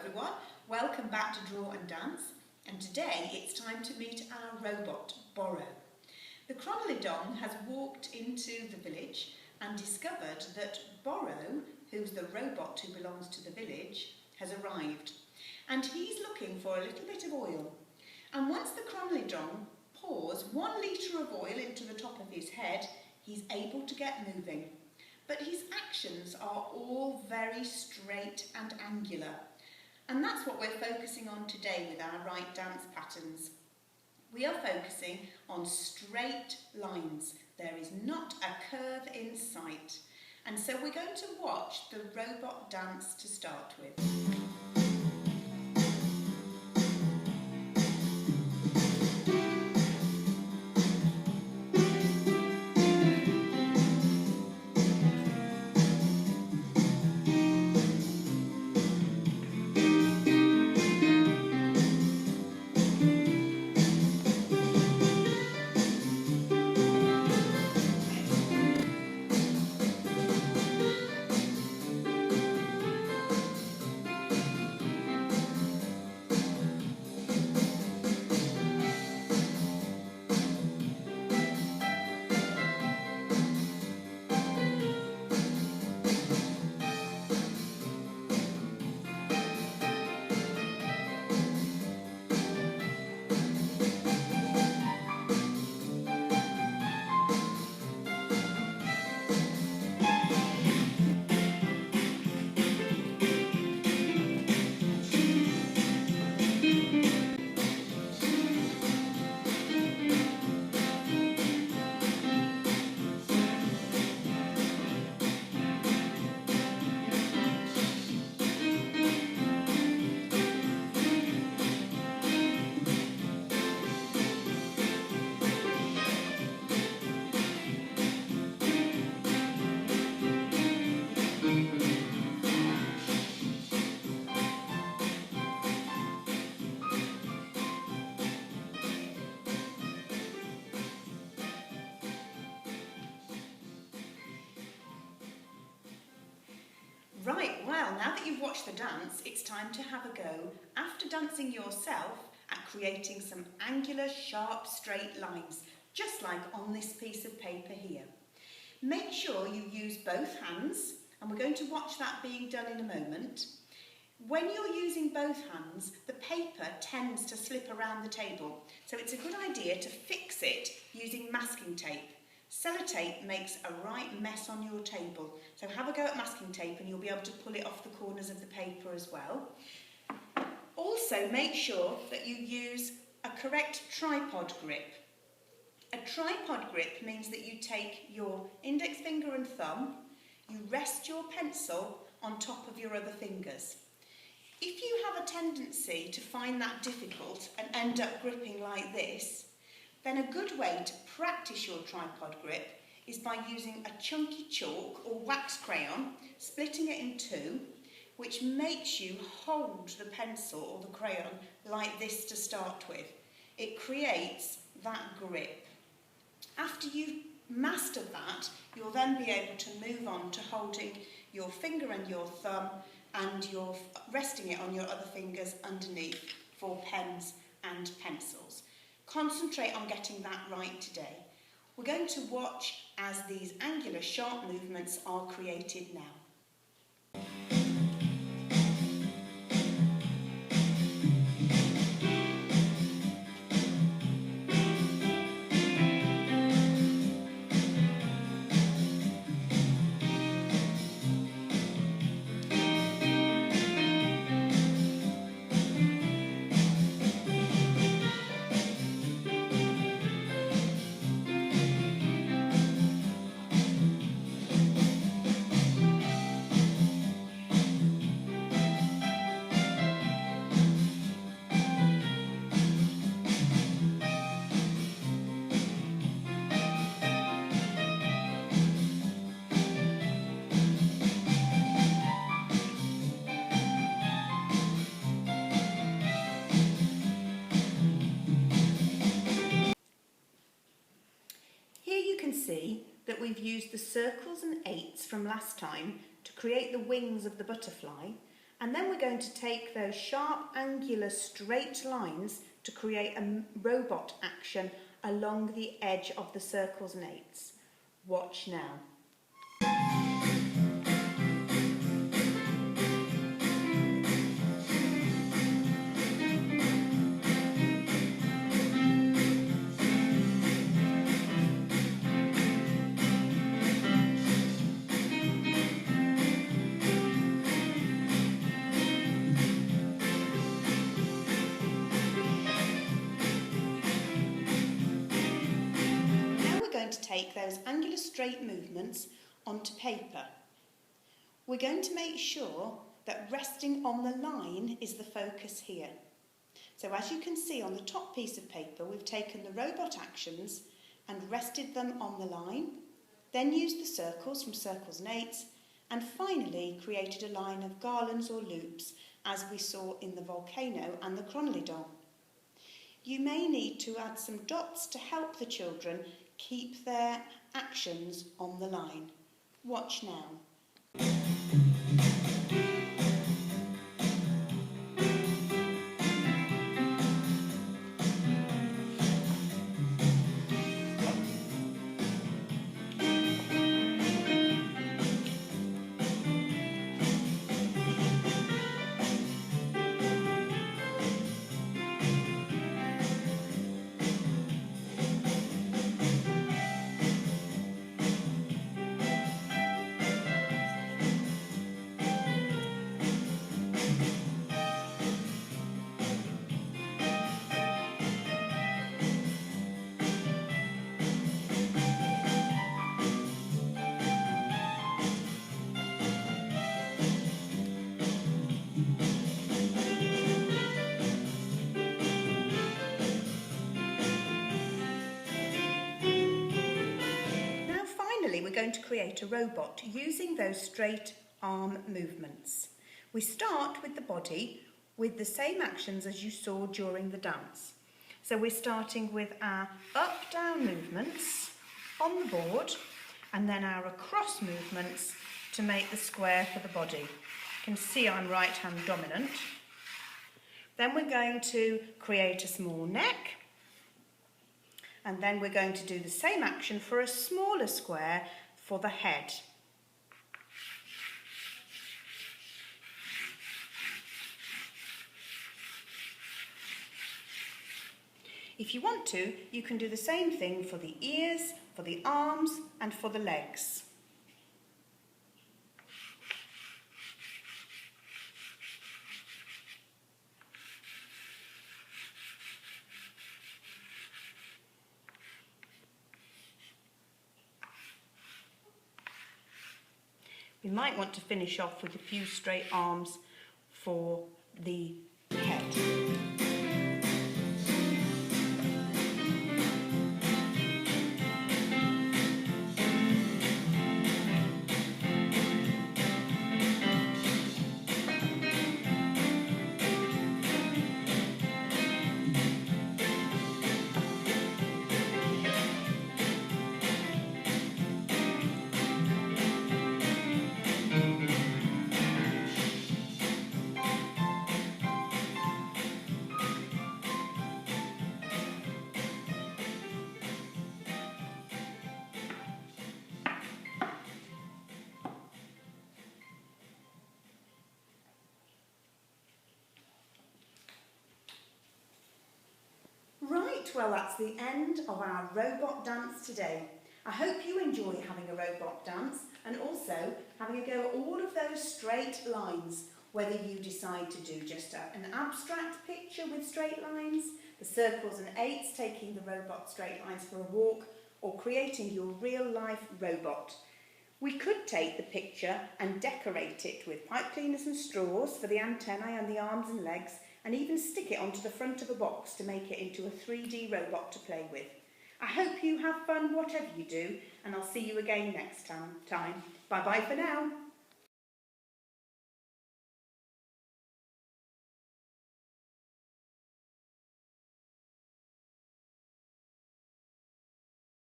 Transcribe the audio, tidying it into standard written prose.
everyone, welcome back to Draw and Dance, and today it's time to meet our robot, Borrow. The Cronolidon has walked into the village and discovered that Borrow, who's the robot who belongs to the village, has arrived. And he's looking for a little bit of oil. And once the Cronolidon pours 1 litre of oil into the top of his head, he's able to get moving. But his actions are all very straight and angular. And that's what we're focusing on today with our Writedance patterns. We are focusing on straight lines. There is not a curve in sight. And so we're going to watch the robot dance to start with. Right, well, now that you've watched the dance, it's time to have a go, after dancing yourself, at creating some angular, sharp, straight lines, just like on this piece of paper here. Make sure you use both hands, and we're going to watch that being done in a moment. When you're using both hands, the paper tends to slip around the table, so it's a good idea to fix it using masking tape. Sellotape makes a right mess on your table, so have a go at masking tape and you'll be able to pull it off the corners of the paper as well. Also, make sure that you use a correct tripod grip. A tripod grip means that you take your index finger and thumb, you rest your pencil on top of your other fingers. If you have a tendency to find that difficult and end up gripping like this, then a good way to practice your tripod grip is by using a chunky chalk or wax crayon, splitting it in two, which makes you hold the pencil or the crayon like this to start with. It creates that grip. After you've mastered that, you'll then be able to move on to holding your finger and your thumb and you're resting it on your other fingers underneath for pens and pencils. Concentrate on getting that right today. We're going to watch as these angular sharp movements are created now. See that we've used the circles and eights from last time to create the wings of the butterfly, And then we're going to take those sharp, angular, straight lines to create a robot action along the edge of the circles and eights. Watch now. To take those angular straight movements onto paper. We're going to make sure that resting on the line is the focus here. So as you can see on the top piece of paper, we've taken the robot actions and rested them on the line, then used the circles from circles and eights, and finally created a line of garlands or loops as we saw in the volcano and the chronolidon. You may need to add some dots to help the children keep their actions on the line. Watch now. We're going to create a robot using those straight arm movements. We start with the body with the same actions as you saw during the dance. So we're starting with our up-down movements on the board and then our across movements to make the square for the body. You can see I'm right-hand dominant. Then we're going to create a small neck. And then we're going to do the same action for a smaller square for the head. If you want to, you can do the same thing for the ears, for the arms, and for the legs. We might want to finish off with a few straight arms for the head. Right, well that's the end of our robot dance today. I hope you enjoy having a robot dance and also having a go at all of those straight lines, whether you decide to do just an abstract picture with straight lines, the circles and eights taking the robot straight lines for a walk, or creating your real life robot. We could take the picture and decorate it with pipe cleaners and straws for the antennae and the arms and legs, and even stick it onto the front of a box to make it into a 3D robot to play with. I hope you have fun whatever you do, and I'll see you again next time. Bye bye for now.